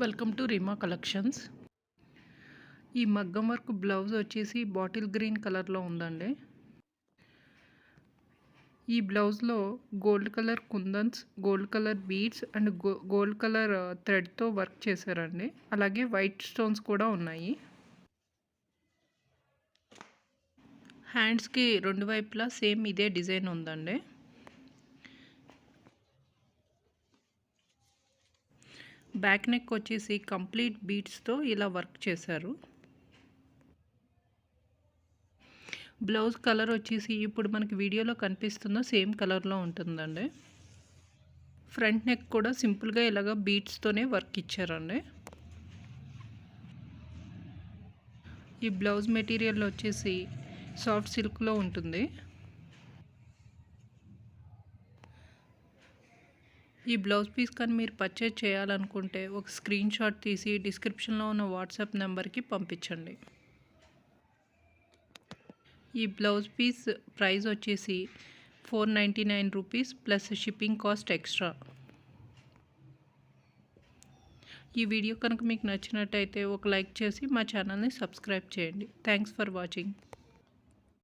Welcome to Reema collections. ఈ మగ్గం work blouse వచ్చేసి బాటిల్ గ్రీన్ కలర్లో ఉందండి. ఈ బ్లౌజ్లో గోల్డ్ కలర్ కుందన్స్, gold colour beads and gold colour థ్రెడ్తో వర్క్ చేశారండి. అలాగే వైట్ స్టోన్స్ కూడా ఉన్నాయి. హ్యాండ్స్కి రెండు వైపులా సేమ్ ఇదే డిజైన్ ఉందండి. బ్యాక్ నెక్ వచ్చేసి కంప్లీట్ బీడ్స్తో ఇలా వర్క్ చేశారు. బ్లౌజ్ కలర్ వచ్చేసి ఇప్పుడు మనకి వీడియోలో కనిపిస్తున్న సేమ్ కలర్లో ఉంటుందండి. ఫ్రంట్ నెక్ కూడా సింపుల్గా ఇలాగ బీడ్స్తోనే వర్క్ ఇచ్చారండి. ఈ బ్లౌజ్ మెటీరియల్ వచ్చేసి సాఫ్ట్ సిల్క్లో ఉంటుంది. ఈ బ్లౌజ్ పీస్ కానీ మీరు పర్చేజ్ చేయాలనుకుంటే ఒక స్క్రీన్ షాట్ తీసి డిస్క్రిప్షన్లో ఉన్న వాట్సాప్ నెంబర్కి పంపించండి. ఈ బ్లౌజ్ పీస్ ప్రైస్ వచ్చేసి 499 rupees plus shipping cost extra. ఈ వీడియో కనుక మీకు నచ్చినట్టయితే ఒక లైక్ చేసి మా ఛానల్ని సబ్స్క్రైబ్ చేయండి. Thanks for watching.